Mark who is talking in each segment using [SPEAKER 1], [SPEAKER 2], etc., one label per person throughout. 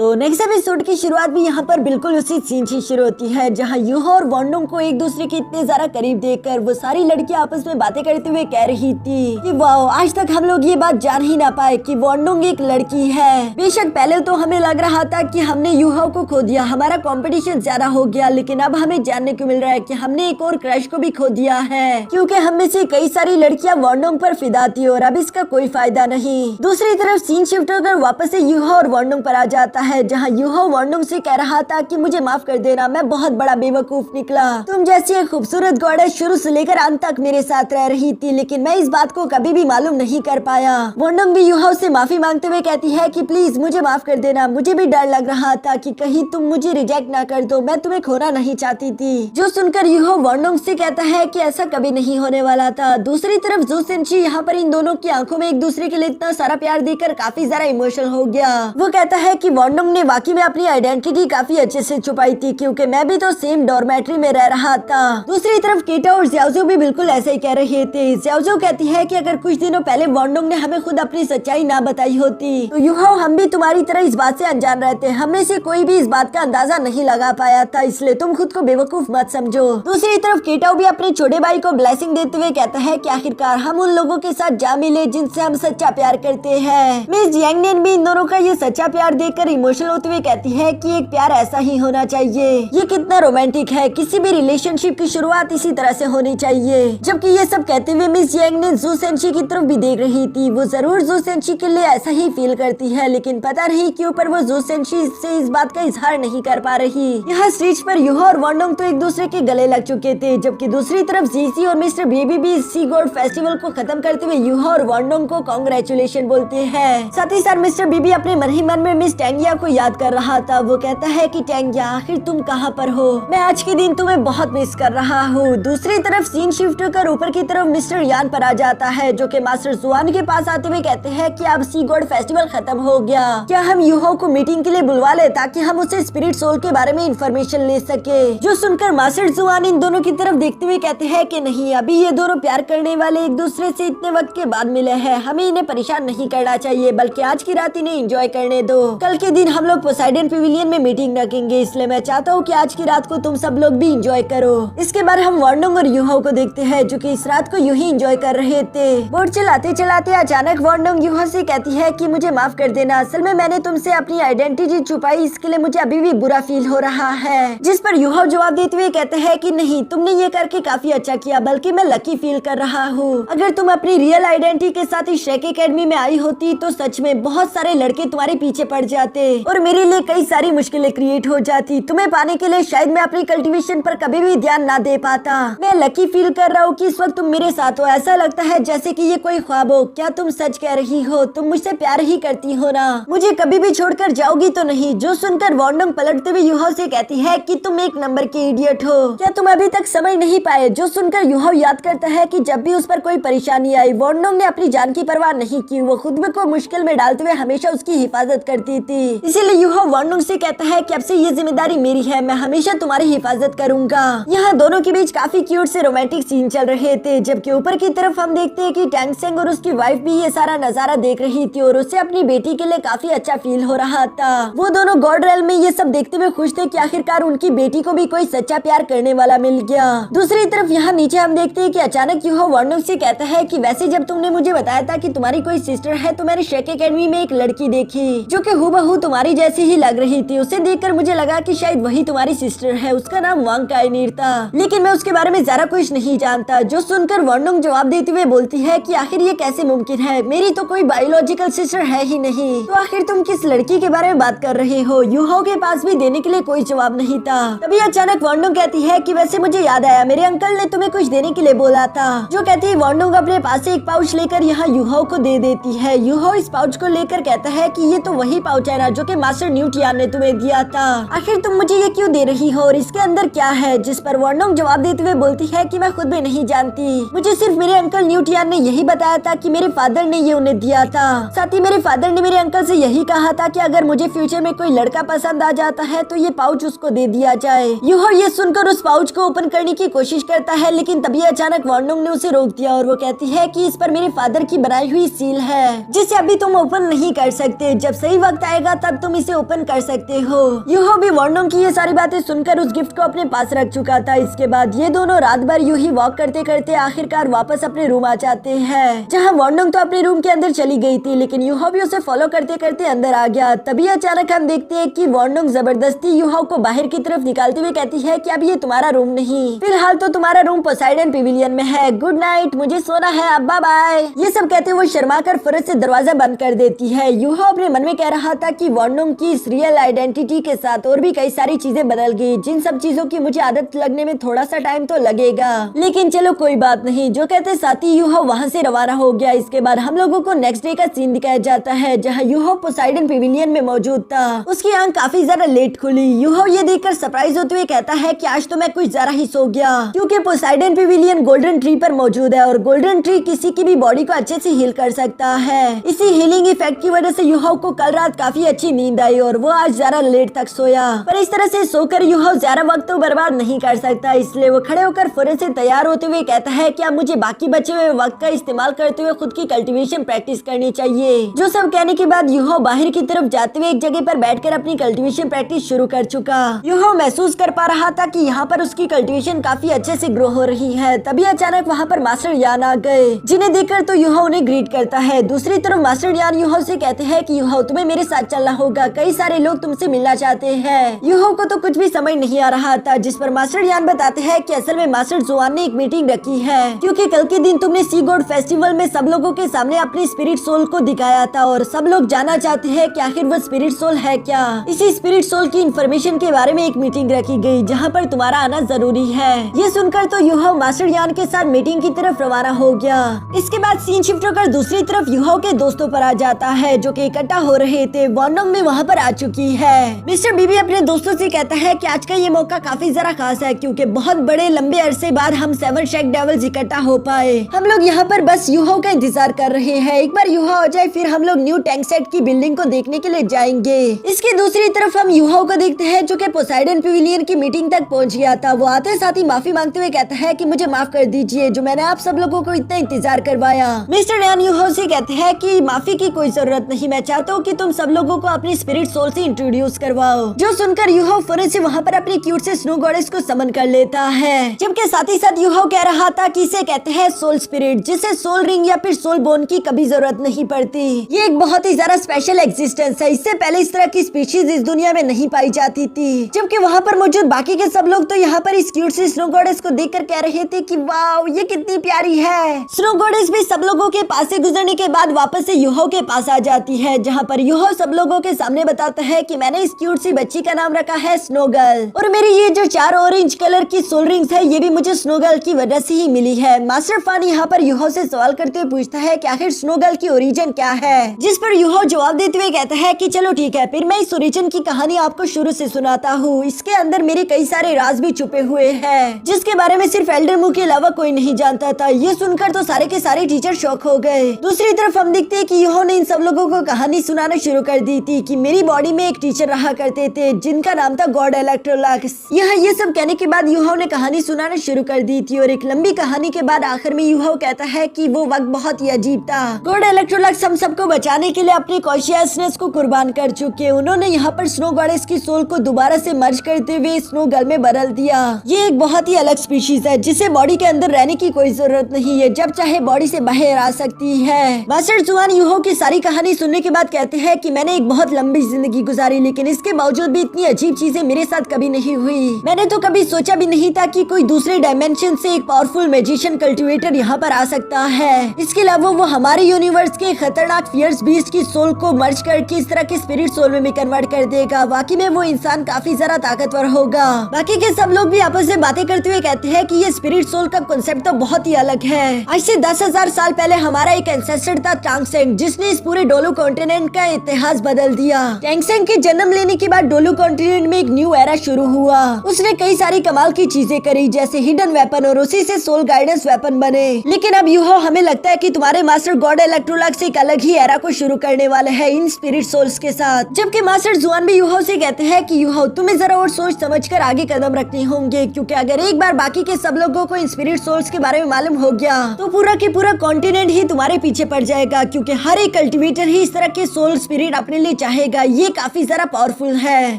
[SPEAKER 1] तो next episode की शुरुआत भी यहाँ पर बिल्कुल उसी सीन से शुरू होती है जहाँ यूहो और वॉन्डोंग को एक दूसरे के इतने ज्यादा करीब देखकर वो सारी लड़कियां आपस में बातें करते हुए कह रही थी कि वाओ, आज तक हम लोग ये बात जान ही ना पाए कि वॉन्डोंग एक लड़की है। बेशक पहले तो हमें लग रहा था कि हमने यूहो को खो दिया, हमारा कंपटीशन ज्यादा हो गया, लेकिन अब हमें जानने को मिल रहा है कि हमने एक और क्रश को भी खो दिया है, क्योंकि हम में से कई सारी लड़कियां वॉन्डोंग पर फिदा थी और अब इसका कोई फायदा नहीं। दूसरी तरफ सीन शिफ्ट होकर वापस से यूहो और वॉन्डोंग पर आ जाता है जहाँ यूहो वॉन्डोंग से कह रहा था कि मुझे माफ कर देना, मैं बहुत बड़ा बेवकूफ निकला। तुम जैसी एक खूबसूरत गॉडेस शुरू से लेकर अंत तक मेरे साथ रह रही थी, लेकिन मैं इस बात को कभी भी मालूम नहीं कर पाया। वॉन्डोंग भी यूहो से माफी मांगते हुए कहती है कि प्लीज मुझे माफ कर देना, मुझे भी डर लग रहा था कि कहीं तुम मुझे रिजेक्ट ना कर दो, मैं तुम्हें खोना नहीं चाहती थी। जो सुनकर यूहो वॉन्डोंग से कहता है कि ऐसा कभी नहीं होने वाला था। दूसरी तरफ जू सेंची यहाँ पर इन दोनों की आंखों में एक दूसरे के लिए इतना सारा प्यार देकर काफी ज्यादा इमोशनल हो गया। वो कहता है कि वॉन्डोंग ने वाकई में अपनी आइडेंटिटी काफी अच्छे से छुपाई थी, क्योंकि मैं भी तो सेम डॉर्मेट्री में रह रहा था। दूसरी तरफ केटा और ज़्याओज़ू भी बिल्कुल ऐसे ही कह रहे थे। ज़्याओज़ू कहती है कि अगर कुछ दिनों पहले वॉन्डोंग ने हमें खुद अपनी सच्चाई ना बताई होती तो यूहो हम भी तुम्हारी तरह इस बात से अनजान रहते, हममें से कोई भी इस बात का अंदाजा नहीं लगा पाया था, इसलिए तुम खुद को बेवकूफ मत समझो। दूसरी तरफ केटाओ भी अपने छोटे भाई को ब्लेसिंग देते हुए कहता है कि आखिरकार हम उन लोगों के साथ जा मिले जिनसे हम सच्चा प्यार करते हैं। मिस यांगनेन भी इन दोनों का ये सच्चा प्यार देखकर इमोशनल होते हुए कहती है कि एक प्यार ऐसा ही होना चाहिए, ये कितना रोमांटिक है, किसी भी रिलेशनशिप की शुरुआत इसी तरह से होनी चाहिए। जबकि ये सब कहते हुए मिस यांगनेन जू सेंची की तरफ भी देख रही थी। वो जरूर जू सेंची के लिए ऐसा ही फील करती है, लेकिन पता नहीं क्यों पर वो जू सेंची से इस बात का इजहार नहीं कर पा रही। यहाँ स्टेज पर यूहो और वॉन्डोंग तो एक दूसरे के गले लग चुके थे, जबकि दूसरी तरफ जीसी और मिस्टर बेबी भी सी गॉड फेस्टिवल को खत्म करते हुए यूहो और वॉन्डोंग को कांग्रेचुलेशन बोलते हैं। साथ ही साथ मिस्टर बेबी अपने मन ही मन में मिस टैंगिया को याद कर रहा था। वो कहता है कि टैंगिया आखिर तुम कहाँ पर हो, मैं आज के दिन तुम्हें बहुत मिस कर रहा हूँ। दूसरी तरफ सीन शिफ्ट कर ऊपर की तरफ मिस्टर यान पर आ जाता है, जो कि मास्टर जुआन के पास आते हुए कहते हैं कि अब सी गॉड फेस्टिवल खत्म हो गया, क्या हम यूहो को मीटिंग के लिए बुलवा ले ताकि हम उससे स्पिरिट सोल के बारे में इंफॉर्मेशन ले सके। जो सुनकर मास्टर जुआन इन दोनों की तरफ देखते हुए कहते हैं कि नहीं, अभी ये दोनों प्यार करने वाले एक दूसरे से इतने वक्त के बाद मिले हैं, हमें इन्हें परेशान नहीं करना चाहिए, बल्कि आज की रात इन्हें एंजॉय करने दो। कल के दिन हम लोग पोसाइडन पेविलियन में मीटिंग रखेंगे, इसलिए मैं चाहता हूँ कि आज की रात को तुम सब लोग भी एंजॉय करो। इसके बाद हम वॉन्डोंग और यूहो को देखते हैं, जो कि इस रात को यूं ही एंजॉय कर रहे थे। बोट चलाते चलाते अचानक वॉन्डोंग यूहो से कहती है कि मुझे माफ कर देना, असल में मैंने तुमसे अपनी आइडेंटिटी छुपाई, इसके लिए मुझे अभी भी बुरा फील हो रहा है। जिस पर यूहो जवाब देते हुए कहते हैं कि नहीं, तुमने ये करके काफी अच्छा किया, बल्कि मैं लकी फील कर रहा हूँ। अगर तुम अपनी रियल आइडेंटिटी के साथ इस शेक एकेडमी में आई होती तो सच में बहुत सारे लड़के तुम्हारे पीछे पड़ जाते और मेरे लिए कई सारी मुश्किलें क्रिएट हो जाती। तुम्हें पाने के लिए शायद मैं अपनी कल्टीवेशन पर कभी भी ध्यान ना दे पाता। मैं लकी फील कर रहा हूँ कि इस वक्त तुम मेरे साथ हो, ऐसा लगता है जैसे कि ये कोई ख्वाब हो। क्या तुम सच कह रही हो? तुम मुझसे प्यार ही करती हो ना? मुझे कभी भी छोड़कर जाओगी तो नहीं? जो सुनकर वॉन्डोंग पलटते हुए यूहो से कहती है कि तुम एक नंबर के इडियट हो, क्या तुम अभी तक समझ नहीं पाए? जो सुनकर यूहो याद करता है कि जब भी उस पर कोई परेशानी आई वॉन्डोंग ने अपनी जान की परवाह नहीं की, वो खुद को मुश्किल में डालते हुए हमेशा उसकी हिफाजत करती थी। इसीलिए यूहो वॉन्डोंग से कहता है कि अब से ये जिम्मेदारी मेरी है, मैं हमेशा तुम्हारी हिफाजत करूंगा। यहाँ दोनों के बीच काफी क्यूट से रोमांटिक सीन चल रहे थे, जबकि ऊपर की तरफ हम देखते हैं कि टैंग सेंग और उसकी वाइफ भी ये सारा नजारा देख रही थी और उसे अपनी बेटी के लिए काफी अच्छा फील हो रहा था। वो दोनों गॉड रेल में ये सब देखते हुए खुश थे कि आखिरकार उनकी बेटी को भी कोई सच्चा प्यार करने वाला मिल गया। दूसरी तरफ यहाँ नीचे हम देखते हैं कि अचानक यूहो वॉन्डोंग से कहता है कि वैसे जब तुमने मुझे बताया था कि तुम्हारी कोई सिस्टर है तो मैंने शेक एकेडमी में एक लड़की देखी जो कि हूबहू तुम्हारी जैसी ही लग रही थी। उसे देखकर मुझे लगा कि शायद वही तुम्हारी सिस्टर है। उसका नाम वांग काइनीर था, लेकिन मैं उसके बारे में ज्यादा कुछ नहीं जानता। जो सुनकर वॉन्डोंग जवाब देते हुए बोलती है कि आखिर ये कैसे मुमकिन है, मेरी तो कोई बायोलॉजिकल सिस्टर है ही नहीं, तो आखिर तुम किस लड़की के बारे में बात कर रहे हो? यूहो के पास भी देने के लिए कोई जवाब नहीं था। तभी अचानक वॉन्डोंग कहती है कि वैसे मुझे याद आया, मेरे अंकल ने तुम्हें कुछ देने के लिए बोला था। जो कहती है वॉन्डोंग अपने पास से एक पाउच लेकर यहाँ यूहो को दे देती है। यूहो इस पाउच को लेकर कहता है कि ये तो वही पाउच है ना जो कि मास्टर न्यूटियान ने तुम्हें दिया था, आखिर तुम मुझे ये क्यों दे रही हो और इसके अंदर क्या है? जिस पर वॉन्डोंग जवाब देते हुए बोलती है कि मैं खुद भी नहीं जानती, मुझे सिर्फ मेरे अंकल न्यूटियान ने यही बताया था कि मेरे फादर ने ये उन्हें दिया था। साथ ही मेरे फादर ने मेरे अंकल से यही कहा था कि अगर मुझे फ्यूचर में कोई लड़का पसंद आ जाता है तो ये पाउच उसको दे दिया जाए। यूहो ये सुनकर उस पाउच को ओपन करने की कोशिश करता है, लेकिन तभी अचानक वॉन्डोंग ने उसे रोक दिया और वो कहती है कि इस पर मेरे फादर की बनाई हुई सील है जिसे अभी तुम ओपन नहीं कर सकते। जब सही वक्त आएगा तब तुम इसे ओपन कर सकते हो। यूहो भी वॉन्डोंग की ये सारी बातें सुनकर उस गिफ्ट को अपने पास रख चुका था। इसके बाद ये दोनों रात भर यूं ही वॉक करते करते आखिरकार वापस अपने रूम आ जाते हैं, जहाँ वॉन्डोंग तो अपने रूम के अंदर चली गई थी, लेकिन यूहो भी उसे फॉलो करते करते अंदर आ गया। तभी अचानक हम देखते हैं कि वॉन्डोंग जबरदस्ती यूहो को बाहर की तरफ निकालते हुए कहती है कि अब ये तुम्हारा रूम नहीं, फिलहाल तो तुम्हारा रूम पोसाइडन पेविलियन में है, गुड नाइट, मुझे सोना है, अब बाय बाय। ये सब कहते हुए शर्मा कर फौरन से दरवाजा बंद कर देती है। यूहो अपने मन में कह रहा था कि वॉन्डोंग की इस रियल आइडेंटिटी के साथ और भी कई सारी चीजें बदल गई, जिन सब चीजों की मुझे आदत लगने में थोड़ा सा टाइम तो लगेगा, लेकिन चलो कोई बात नहीं। जो कहते साथ ही यूहो वहाँ से रवाना हो गया। इसके बाद हम लोगों को नेक्स्ट डे का सीन दिखाया जाता है, जहाँ यूहो पोसाइडन पेविलियन में मौजूद था। उसकी आंख काफी ज्यादा लेट खुली। यूहो ये देखकर सरप्राइज होते हुए कहता है कि आज तो मैं कुछ ज्यादा ही सो गया, क्योंकि पोसाइडन पेविलियन गोल्डन ट्री पर मौजूद है और गोल्डन ट्री किसी की भी बॉडी को अच्छे से हील कर सकता है। इसी हीलिंग इफेक्ट की वजह से यूहो को कल रात काफी अच्छी नींद आई और वो आज ज्यादा लेट तक सोया। पर इस तरह से सोकर यूहो ज्यादा वक्त तो बर्बाद नहीं कर सकता, इसलिए वो खड़े होकर फौरन से तैयार होते हुए कहता है कि अब मुझे बाकी बचे हुए वक्त का इस्तेमाल करते हुए खुद की कल्टीवेशन प्रैक्टिस करनी चाहिए। जो सब कहने के बाद यूहो बाहर की तरफ जाते हुए एक जगह पर बैठकर अपनी कल्टीवेशन प्रैक्टिस शुरू कर चुका। यूहो महसूस कर पा रहा था कि यहाँ पर उसकी कल्टीवेशन काफी अच्छे से ग्रो हो रही है। तभी अचानक वहाँ पर मास्टर यान आ गए, जिन्हें देखकर तो यूहो उन्हें ग्रीट करता है। दूसरी तरफ मास्टर यान यूहो से कहते हैं कि यूहो तुम्हें मेरे साथ चलना होगा, कई सारे लोग तुमसे मिलना चाहते हैं। यूहो को तो कुछ भी समझ नहीं आ रहा था, जिस पर मास्टर यान बताते हैं कि असल में मास्टर जुआन ने एक मीटिंग रखी है, क्योंकि कल के दिन तुमने सी गॉड फेस्टिवल में सब लोगों के सामने अपनी स्पिरिट सोल को दिखाया था और सब लोग जानना चाहते हैं कि आखिर वो स्पिरिट सोल है क्या। इसी स्पिरिट सोल की इन्फॉर्मेशन के बारे में एक मीटिंग रखी गई, जहाँ पर तुम्हारा आना जरूरी है। ये सुनकर तो यूहो मास्टर यान के साथ मीटिंग की तरफ रवाना हो गया। इसके बाद सीन शिफ्ट होकर दूसरी तरफ यूहो के दोस्तों पर आ जाता है, जो कि इकट्ठा हो रहे थे। वॉन्डोंग भी वहाँ पर आ चुकी है। मिस्टर बीबी अपने दोस्तों से कहता है कि आज का ये मौका काफी जरा खास है, क्योंकि बहुत बड़े लंबे अरसे बाद हम 7 शेक डेविल्स इकट्ठा हो पाए। हम लोग यहाँ पर बस यूहो का इंतजार कर रहे हैं। एक बार यूहो हो जाए फिर हम लोग न्यू टैंक सेट की बिल्डिंग को देखने के लिए जाएंगे। इसकी दूसरी तरफ हम यूहो को देखते हैं, जो कि पोसाइडन पेविलियन की मीटिंग तक पहुँच गया था। वो आते साथ ही माफी मांगते हुए कहता है कि मुझे माफ कर दीजिए, जो मैंने आप सब लोगों को इतना इंतजार करवाया। मिस्टर यान यूहो से कहते हैं कि माफी की कोई जरूरत नहीं, मैं चाहता हूँ कि तुम सब लोगों को अपनी स्पिरिट सोल से इंट्रोड्यूस करवाओ। जो सुनकर यूहो फौरन से वहाँ पर अपनी क्यूट से स्नो गॉडेस को समन कर लेता है, जबकि साथ ही साथ यूहो कह रहा था कि इसे कहते हैं सोल स्पिरिट, जिसे सोल रिंग या फिर सोल बोन की कभी जरूरत नहीं पड़ती। ये एक बहुत ही ज्यादा स्पेशल एग्जिस्टेंस है, इससे पहले इस तरह की स्पीशीज इस दुनिया में नहीं पाई जाती थी। जबकि वहाँ पर मौजूद बाकी के सब लोग तो यहाँ पर इस क्यूट सी स्नो गॉडेस को देखकर कह रहे थे कि वाओ ये कितनी प्यारी है। स्नो गॉडेस भी सब लोगों के पास से गुजरने के बाद वापस से यूहो के पास आ जाती है, जहाँ पर यूहो सब लोगों के सामने बताता है कि मैंने इस क्यूट सी बच्ची का नाम रखा है स्नो गर्ल, और मेरी ये जो 4 ऑरेंज कलर की सोल रिंग्स है ये भी मुझे स्नो गर्ल की वजह से ही मिली है। मास्टर फान यहाँ पर यूहो से सवाल करते हुए पूछता है कि आखिर स्नो गर्ल की ओरिजिन क्या है, जिस पर यूहो जवाब देते हुए कहता है कि चलो ठीक है, फिर मैं इस ओरिजिन की कहानी आपको शुरू से सुनाता हूँ। इसके अंदर मेरे कई सारे राज भी छुपे हुए हैं, जिसके बारे में सिर्फ एल्डर मुंह के अलावा कोई नहीं जानता था। ये सुनकर तो सारे के सारे टीचर शॉक हो गए। दूसरी तरफ हम देखते हैं कि यूहो ने इन सब लोगों को कहानी सुनाना शुरू कर दी थी कि मेरी बॉडी में एक टीचर रहा करते थे, जिनका नाम था गॉड इलेक्ट्रोलक्स। ये सब कहने के बाद यूहो ने कहानी सुनाना शुरू कर दी थी, और एक लंबी कहानी के बाद आखिर में यूहो कहता है कि वो वक्त बहुत ही अजीब था। गॉड इलेक्ट्रोलक्स हम सबको बचाने के लिए अपनी कॉन्शियसनेस को कुर्बान कर चुके। उन्होंने यहाँ पर स्नो गॉडेस की सोल को दोबारा से मर्ज करते हुए स्नो गर्ल में बदल दिया। ये एक बहुत ही अलग स्पीशीज है, जिसे बॉडी के अंदर रहने की कोई जरूरत नहीं है, जब चाहे बॉडी से बाहर आ सकती है। मास्टर जुआन यूहो की सारी कहानी सुनने के बाद कहते हैं कि मैंने एक बहुत लंबी जिंदगी गुजारी, लेकिन इसके बावजूद भी इतनी अजीब चीजें मेरे साथ कभी नहीं हुई। मैंने तो कभी सोचा भी नहीं था कि कोई दूसरे डायमेंशन से एक पावरफुल मैजिशियन कल्टिवेटर यहाँ पर आ सकता है। इसके अलावा वो हमारे यूनिवर्स के खतरनाक फियर्स बीस्ट की सोल को मर्ज करके इस तरह के स्पिरिट सोल में भी कन्वर्ट कर देगा। वाकई में वो इंसान काफी ज्यादा ताकतवर होगा। बाकी के सब लोग भी आपस में बातें करते हुए कहते हैं कि ये स्पिरिट सोल का कॉन्सेप्ट तो बहुत ही अलग है। आज से 10,000 साल पहले हमारा एक एंसेस्टर था टैंगसेंग, जिसने इस पूरे डोलू कॉन्टिनेंट का इतिहास बदल दिया। टैंगसेंग के जन्म लेने के बाद डोलू कॉन्टिनेंट में एक न्यू एरा शुरू हुआ। उसने कई सारी कमाल की चीजें करी, जैसे हिडन वेपन, और उसी से सोल गाइडेंस वेपन बने। लेकिन अब यूहो हमें लगता है कि तुम्हारे मास्टर गॉड इलेक्ट्रोलक्स एक अलग ही एरा को शुरू करने वाले हैं इन स्पिरिट सोल्स के साथ। जबकि मास्टर जुआन भी यूहो से कहते हैं कि यूहो तुम्हें जरा और सोच समझकर आगे कदम रखने होंगे, क्योंकि अगर एक बार बाकी के सब लोगों को इन स्पिरिट सोल्स के बारे में मालूम हो गया तो पूरा कॉन्टिनेंट ही तुम्हारे पीछे पड़ जाएगा, क्योंकि हर एक कल्टिवेटर ही इस तरह के सोल स्पिरिट अपने लिए लिए चाहेगा। ये काफी ज्यादा पावरफुल है।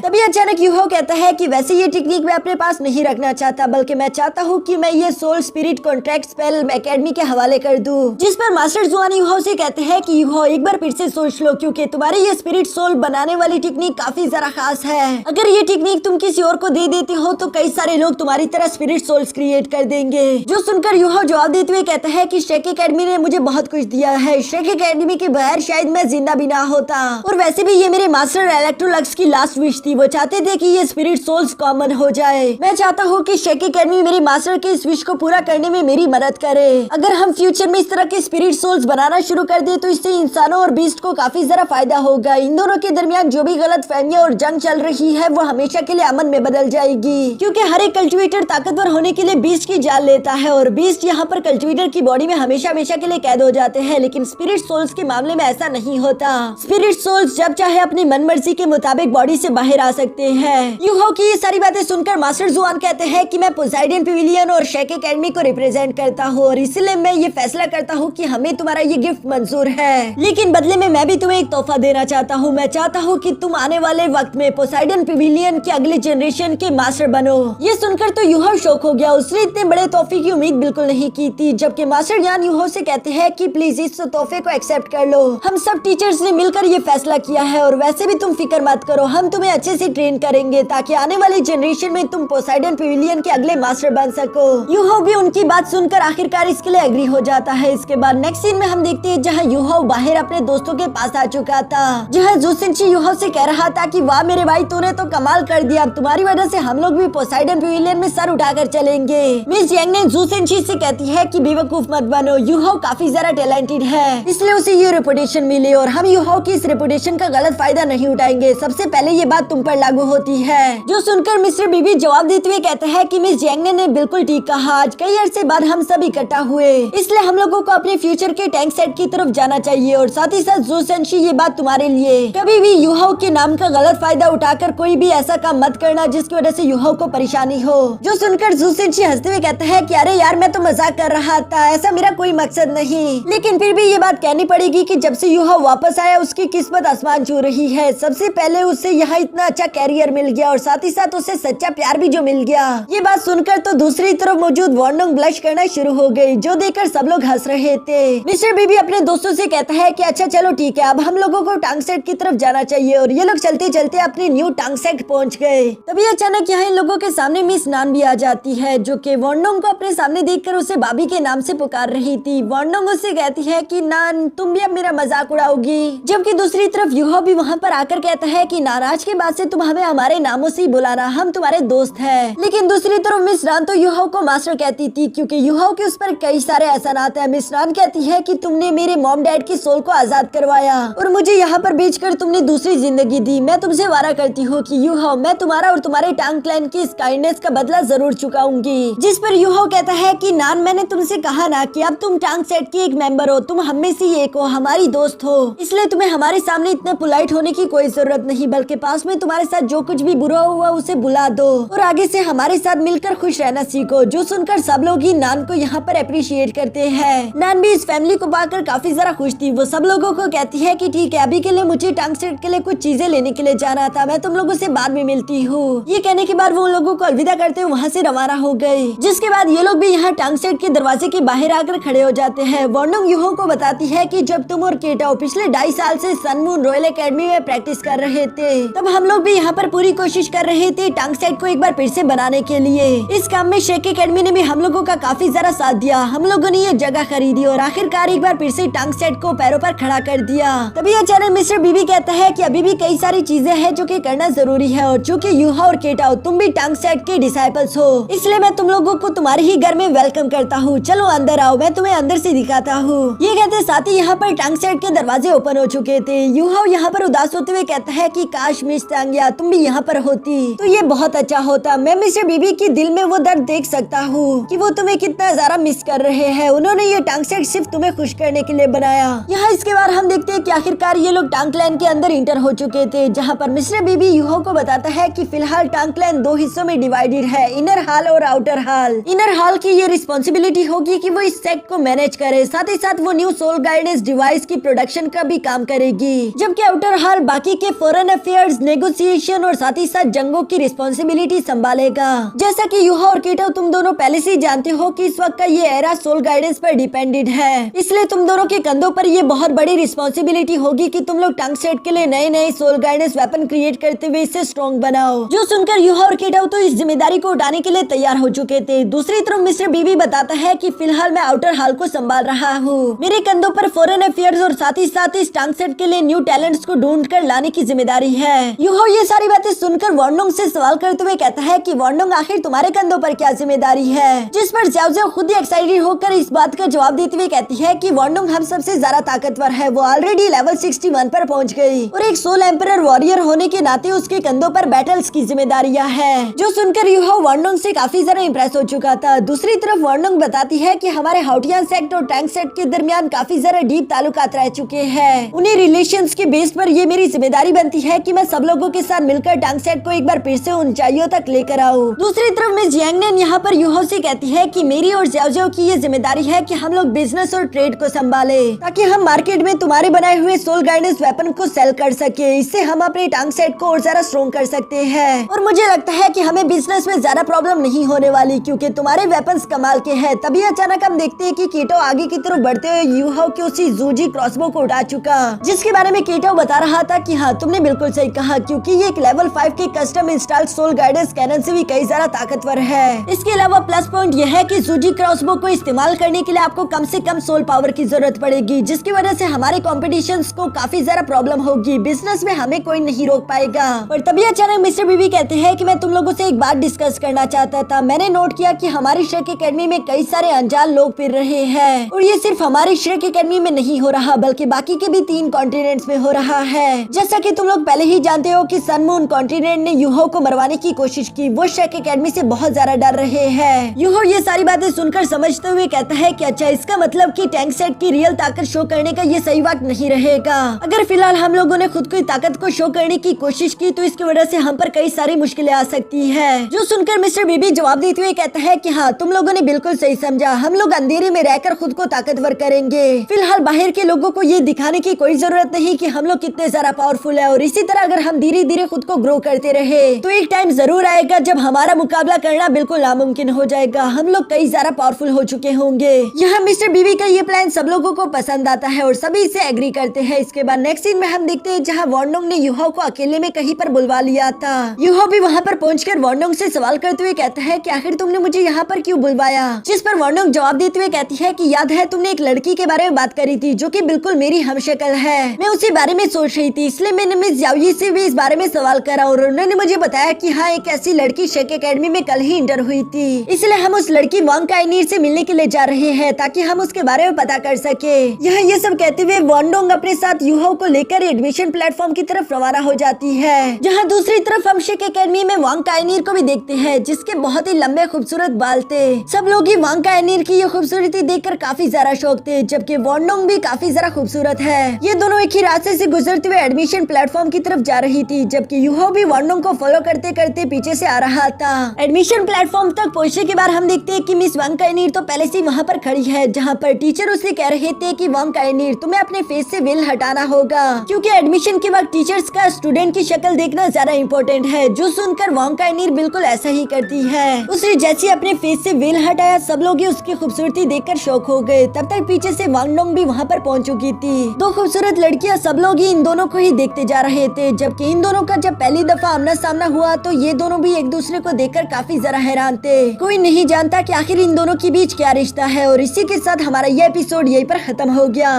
[SPEAKER 1] तभी अचानक यूहो कहता है कि वैसे ये टेक्निक मैं अपने पास नहीं रखना चाहता, बल्कि मैं चाहता हूँ कि मैं ये soul spirit contract spell academy के हवाले कर दूं। जिस पर मास्टर जुआन यूहो से कहते हैं कि यूहो एक बार फिर से सोच लो, क्योंकि तुम्हारे ये स्पिरिट सोल बनाने वाली टेक्निक काफी ज्यादा खास है। अगर ये टेक्निक तुम किसी और को दे देते हो तो कई सारे लोग तुम्हारी तरह स्पिरिट सोल्स क्रिएट कर देंगे। जो सुनकर यूहो जवाब देते हुए कहता है कि शेक एकेडमी ने मुझे बहुत कुछ दिया है। शेक एकेडमी के बगैर शायद मैं जिंदा भी ना होता। और वैसे भी ये मेरे मास्टर इलेक्ट्रोलक्स की लास्ट विश थी। वो चाहते थे कि ये स्पिरिट सोल्स कॉमन हो जाए। मैं चाहता हूँ कि शेक एकेडमी मेरे मास्टर के इस विश को पूरा करने में मेरी मदद करे। अगर हम फ्यूचर में इस तरह के स्पिरिट सोल्स बनाना शुरू कर दे तो इससे इंसानों और बीस्ट को काफी ज्यादा फायदा होगा। इन दोनों के दरमियान जो भी गलत फहमियां और जंग चल रही है वो हमेशा के लिए अमन में बदल जाएगी, क्योंकि हर एक कल्टिवेटर ताकतवर होने के लिए बीस्ट की जान लेता है और बीस्ट यहाँ पर कल्टिवेटर की बॉडी में हमेशा हमेशा के लिए कैद हो जाते हैं। लेकिन स्पिरिट सोल्स के मामले में ऐसा नहीं होता। स्पिरिट सोल्स जब चाहे अपनी मनमर्जी के मुताबिक बॉडी से बाहर आ सकते हैं। यूहो की ये सारी बातें सुनकर मास्टर जुआन कहते हैं कि मैं पोसाइडन पेविलियन और शेक एकेडमी को रिप्रेजेंट करता हूँ और इसलिए मैं ये फैसला करता हूँ कि हमें तुम्हारा ये गिफ्ट मंजूर है, लेकिन बदले में मैं भी तुम्हें एक तोहफा देना चाहता हूँ। मैं चाहता हूँ कि तुम आने वाले वक्त में पोसाइडन पेविलियन के अगले जनरेशन के मास्टर बनो। ये सुनकर तो यूहो शौक हो गया। उसने इतने बड़े तोहफे की उम्मीद बिल्कुल नहीं की थी। जबकि मास्टर ज्ञान यूहो से कहते हैं कि प्लीज इस तोहफे को एक्सेप्ट कर लो। हम सब टीचर्स ने मिलकर ये फैसला किया है और वैसे भी तुम फिक्र मत करो, हम तुम्हें अच्छे से ट्रेन करेंगे ताकि आने वाली जनरेशन में तुम पोसाइडन पेविलियन के अगले मास्टर बन सको। यूहो भी उनकी बात सुनकर आखिरकार इसके लिए एग्री हो जाता है। इसके बाद नेक्स्ट सीन में हम देखते हैं जहाँ यूहो बाहर अपने दोस्तों के पास आ चुका था, जहाँ जुसेंशी यूहो से कह रहा था कि वाह मेरे भाई, तूने तो कमाल कर दिया। तुम्हारी वजह से हम लोग भी पोसाइडन पेविलियन में सर उठाकर चलेंगे। मिस यांग ने जुसेंशी से कहती है कि बेवकूफ मत बनो, यूहो काफी ज्यादा टैलेंटेड है, इसलिए उसे ये रेपुटेशन मिली और हम यूहो की इस रेपुटेशन का गलत फायदा नहीं उठाएंगे। सबसे पहले ये बात तुम पर लागू होती है। जो सुनकर मिस्टर बीबी जवाब देते हुए कहते हैं कि मिस यांग ने बिल्कुल ठीक कहा। आज कई अरसे बाद हम सब इकट्ठा हुए, इसलिए हम लोगों को अपने फ्यूचर के टैंक सेट की तरफ जाना चाहिए और साथ ही साथ जुसेंशी ये बात तुम्हारे लिए, कभी भी यूहो के नाम का गलत फायदा उठाकर कोई भी ऐसा काम मत करना जिसकी वजह से यूहो को परेशानी हो। जो सुनकर जुसेंशी हंसते हुए कहता है कि अरे यार, मैं तो मजाक कर रहा था, ऐसा मेरा कोई मकसद नहीं। लेकिन फिर भी ये बात कहनी पड़ेगी कि जब से यूहो वापस आया उसकी किस्मत आसमान छू रही है। सबसे पहले उसे यहाँ इतना अच्छा कैरियर मिल गया और साथ ही साथ उसे सच्चा प्यार भी जो मिल गया। ये बात सुनकर तो दूसरी तरफ मौजूद वॉन्डोंग ब्लश करना शुरू हो गई, जो देखकर सब लोग हंस रहे थे। मिस्टर बीबी अपने दोस्तों से कहता है कि अच्छा चलो ठीक है, अब हम लोगों को टांग सेट की तरफ जाना चाहिए और ये लोग चलते चलते अपने न्यू टांग सेट पहुँच गए। तभी अचानक यहाँ इन लोगों के सामने मिस नान भी आ जाती है, जो कि वॉन्डोंग को अपने सामने देखकर उसे भाभी के नाम से पुकार रही थी। वॉन्डोंग उससे कहती है कि नान, तुम भी अब मेरा मजाक उड़ाओगी। जबकि दूसरी तरफ यूहो भी वहाँ पर आकर कहता है कि नान, आज के बाद से तुम हमें हमारे नामों से ही बुलाना, हम तुम्हारे दोस्त हैं। लेकिन दूसरी तरफ मिस नान तो यूहो को मास्टर कहती थी, क्योंकि यूहो के उस पर कई सारे एहसानात हैं। मिस नान कहती है कि तुमने मेरे मॉम डैड की सोल को आजाद करवाया और मुझे यहाँ पर बेचकर तुमने दूसरी जिंदगी दी। मैं तुमसे वादा करती हूँ कि यूहो, मैं तुम्हारा और तुम्हारे टांग क्लैन की इस काइंडनेस का बदला जरूर चुकाऊंगी। जिस पर यूहो कहता है कि नान, मैंने तुमसे कहा ना कि अब तुम टांग सेट की एक मेंबर हो, तुम हम में से एक हो, हमारी दोस्त हो, इसलिए तुम्हें हमारे सामने इतना पोलाइट होने की कोई जरूरत नहीं, बल्कि पास में तुम्हारे साथ जो कुछ भी बुरा हुआ उसे बुला दो और आगे से हमारे साथ मिलकर खुश रहना सीखो। जो सुनकर सब लोग ही नान को यहाँ पर अप्रिशिएट करते हैं। नान भी इस फैमिली को पाकर काफी ज्यादा खुश थी। वो सब लोगों को कहती है कि ठीक है, अभी के लिए मुझे टांग सेट के लिए कुछ चीजें लेने के लिए जाना था, मैं तुम लोगों से बाद में मिलती हूँ। ये कहने के बाद वो उन लोगों को अलविदा करते हुए वहाँ से रवाना हो गए। जिसके बाद ये लोग भी यहाँ टांग सेट के दरवाजे के बाहर आकर खड़े हो जाते हैं। वॉन्डोंग यूहो को बताती है कि जब तुम और केटाओ पिछले 2.5 साल से सन मून रॉयल एकेडमी में प्रैक्टिस कर रहे थे, तब हम लोग भी यहाँ पर पूरी कोशिश कर रहे थे टांग सेट को एक बार फिर से बनाने के लिए। इस काम में शेक एकेडमी ने भी हम लोगों का काफी ज्यादा साथ दिया। हम लोगों ने ये जगह खरीदी और आखिरकार एक बार फिर से टांग सेट को पैरों पर खड़ा कर दिया। तभी अचानक मिस्टर बीबी कहता है कि अभी भी कई सारी चीजें हैं जो कि करना जरूरी है और चूंकि यूहो और केटाओ तुम भी टांग सेट के डिसाइपल्स हो, इसलिए मैं तुम लोगों को तुम्हारे ही घर में वेलकम करता हूँ। चलो अंदर आओ, मैं तुम्हें अंदर से दिखाता हूँ। ये कहते साथ ही यहाँ पर टांग सेट के दरवाजे ओपन हो चुके थे। यूहो यहाँ पर उदास होते हुए कहता है कि काश मिस तांगिया तुम भी यहाँ पर होती तो ये बहुत अच्छा होता। मैं मिस्टर बीबी की दिल में वो दर्द देख सकता हूँ कि वो तुम्हें कितना ज्यादा मिस कर रहे हैं। उन्होंने ये टांग सेट सिर्फ तुम्हें खुश करने के लिए बनाया। यहाँ इसके बाद हम देखते हैं कि आखिरकार ये लोग टांग क्लैन के अंदर इंटर हो चुके थे, जहाँ पर मिस्टर बीबी यूहो को बताता है कि फिलहाल टांग क्लैन 2 हिस्सों में डिवाइडेड है, इनर हाल और आउटर हाल। इनर हाल की ये रिस्पॉन्सिबिलिटी होगी कि वो इस सेक्ट को मैनेज करे, साथ ही साथ वो न्यू सोल गाइडेंस डिवाइस की प्रोडक्शन का भी काम करेगी। जबकि जबकि आउटर हाल बाकी के फॉरेन अफेयर्स, नेगोशिएशन और साथ ही साथ जंगों की रिस्पॉन्सिबिलिटी संभालेगा। जैसा कि यूहा और कीटो तुम दोनों पहले से जानते हो कि इस वक्त का ये एरा सोल गाइडेंस पर डिपेंडेड है, इसलिए तुम दोनों के कंधों पर ये बहुत बड़ी रिस्पॉन्सिबिलिटी होगी कि तुम लोग टंग सेट के लिए नए नए सोल गाइडेंस वेपन क्रिएट करते हुए इसे स्ट्रॉन्ग बनाओ। जो सुनकर यूहा और कीटो तो इस जिम्मेदारी को उठाने के लिए तैयार हो चुके थे। दूसरी तरफ मिस्टर बीबी बताता है कि फिलहाल मैं आउटर हाल को संभाल रहा हूँ। मेरे कंधों पर फॉरेन अफेयर्स और साथ ही इस टंग सेट के लिए न्यू टैलेंट्स को ढूंढ कर लाने की जिम्मेदारी है। यूहो ये सारी बातें सुनकर वॉन्डोंग से सवाल करते हुए कहता है कि वॉन्डोंग आखिर तुम्हारे कंधों पर क्या जिम्मेदारी है, जिस पर ज़्याओ ज़्याओ खुद ही एक्साइटेड होकर इस बात का जवाब देते हुए कहती है कि वॉन्डोंग हम सबसे ज्यादा ताकतवर है। वो ऑलरेडी लेवल 61 पर पहुंच गई और एक सोल एम्परर वॉरियर होने के नाते उसके कंधों पर बैटल्स की जिम्मेदारियां है। जो सुनकर यूहो वॉन्डोंग से काफी ज्यादा इंप्रेस हो चुका था। दूसरी तरफ वॉन्डोंग बताती है कि हमारे हाउटियान सेक्ट और टैंक सेक्ट के दरमियान काफी ज्यादा डीप ताल्लुकात रह चुके हैं। उन्हीं रिलेशंस के बेस पर ये मेरी जिम्मेदारी बनती है कि मैं सब लोगों के साथ मिलकर टैंक सेट को एक बार फिर से ऊंचाइयों तक लेकर आऊं। दूसरी तरफ मिस यांगनेन यहाँ पर यूहो से कहती है कि मेरी और ज़्याओ ज़्याओ की ये जिम्मेदारी है कि हम लोग बिजनेस और ट्रेड को संभाले ताकि हम मार्केट में तुम्हारे बनाए हुए सोल गाइडेंस वेपन को सेल कर सके। इससे हम अपने टंग सेट को और ज्यादा स्ट्रॉन्ग कर सकते हैं और मुझे लगता है कि हमें बिजनेस में ज्यादा प्रॉब्लम नहीं होने वाली क्योंकि तुम्हारे वेपन्स कमाल के हैं। तभी अचानक हम देखते हैं कि कीटो आगे की तरफ बढ़ते हुए यूहो की उसी जूजी क्रॉसबो को उठा चुका, जिसके बारे में कीटो बता रहा था कि हाँ तुमने बिल्कुल सही कहा क्योंकि ये एक लेवल 5 के custom installed soul guidance canon से भी कई ज्यादा ताकतवर है। इसके अलावा प्लस पॉइंट यह है कि जूजी क्रॉसबो को इस्तेमाल करने के लिए आपको कम से कम सोल पावर की जरूरत पड़ेगी, जिसकी वजह से हमारे कॉम्पिटिशन्स को काफी ज्यादा प्रॉब्लम होगी। बिजनेस में हमें कोई नहीं रोक पाएगा। और तभी अचानक मिस्टर बीबी कहते हैं कि मैं तुम लोगों से एक बात डिस्कस करना चाहता था। मैंने नोट किया कि हमारी श्रेक एकेडमी में कई सारे अनजान लोग फिर रहे हैं और ये सिर्फ हमारी श्रेक एकेडमी में नहीं हो रहा बल्कि बाकी के भी 3 कॉन्टिनेंट्स में हो रहा है। जैसा कि तुम लोग पहले ही जानते हो कि सन मून कॉन्टिनेंट ने यूहो को मरवाने की कोशिश की। वो श्रेक एकेडमी से बहुत ज्यादा डर रहे हैं। यूहो ये सारी बातें सुनकर समझते हुए कहता है कि अच्छा इसका मतलब कि टैंक सेट की रियल ताकत शो करने का ये सही वक्त नहीं रहेगा। अगर फिलहाल हम लोगों ने खुद की ताकत को शो करने की कोशिश की तो इसकी वजह से हम पर कई सारी मुश्किलें आ सकती है। जो सुनकर मिस्टर बीबी जवाब देते हुए कहता है कि हाँ तुम लोगों ने बिल्कुल सही समझा, हम लोग अंधेरे में रहकर खुद को ताकतवर करेंगे। फिलहाल बाहर के लोगों को ये दिखाने की कोई जरूरत नहीं कि हम लोग कितने ज्यादा पावरफुल है और इसी तरह अगर हम धीरे धीरे खुद को ग्रो करते रहे तो एक टाइम जरूर आएगा जब हमारा मुकाबला करना बिल्कुल नामुमकिन हो जाएगा। हम लोग कई ज्यादा पावरफुल हो चुके होंगे। यहाँ मिस्टर बीबी का ये प्लान सब लोगों को पसंद आता है और सभी इसे एग्री करते हैं। इसके बाद नेक्स्ट सीन में हम देखते हैं जहाँ वॉन्डोंग ने यूहो को अकेले में कहीं पर बुलवा लिया था। यूहो भी वहाँ पर पहुंचकर वॉन्डोंग से सवाल करते हुए कहता है कि आखिर तुमने मुझे यहाँ पर क्यों बुलवाया, जिस पर वॉन्डोंग जवाब देते हुए कहती है कि याद है तुमने एक लड़की के बारे में बात करी थी जो कि बिल्कुल मेरी हमशक्ल है। मैं उसी बारे में सोच रही थी इसलिए मैंने मिस ज़ाओयी से भी इस बारे में सवाल करा और उन्होंने मुझे बताया कि हाँ एक ऐसी लड़की शेक एकेडमी में कल ही इंटर हुई थी, इसलिए हम उस लड़की वांग काइनीर से मिलने के लिए जा रहे हैं ताकि हम उसके बारे में पता कर सके। यह ये सब कहते हुए वॉन्डोंग अपने साथ यूहो को लेकर एडमिशन प्लेटफॉर्म की तरफ रवाना हो जाती है। जहाँ दूसरी तरफ हम शेक एकेडमी में वांग काइनीर को भी देखते हैं जिसके बहुत ही लंबे खूबसूरत बाल थे। सब लोग ही वांग काइनीर की ये खूबसूरती देखकर काफी ज्यादा शौक थे, जबकि वॉन्डोंग भी काफी ज्यादा खूबसूरत है। ये दोनों एक ही रास्ते से गुजरते हुए एडमिशन प्लेटफॉर्म की तरफ जा रही थी, जबकि यूहो भी वॉन्डोंग को फॉलो करते करते पीछे से आ रहा था। एडमिशन प्लेटफॉर्म तक पहुंचने के बाद हम देखते हैं कि मिस वांग काइनीर तो पहले से वहाँ पर खड़ी है, जहाँ पर टीचर उसे कह रहे थे कि वांग काइनीर तुम्हें अपने फेस से वेल हटाना होगा क्योंकि एडमिशन के वक्त टीचर्स का स्टूडेंट की शक्ल देखना ज्यादा इम्पोर्टेंट है। जो सुनकर वांग काइनीर बिल्कुल ऐसा ही करती है। उसने जैसे अपने फेस से वेल हटाया सब लोग ही उसकी खूबसूरती देखकर शौक हो गए। तब तक पीछे से वांगडोंग भी वहाँ पर पहुँच चुकी थी। 2 खूबसूरत लड़कियाँ सब लोग ही इन दोनों को ही देखते जा रहे थे, जबकि इन दोनों का जब पहली दफा आमना सामना हुआ तो ये दोनों भी एक दूसरे को देखकर काफी जरा हैरान थे। कोई नहीं जानता कि आखिर इन दोनों के बीच क्या रिश्ता है। और इसी के साथ हमारा ये एपिसोड यहीं पर खत्म हो गया।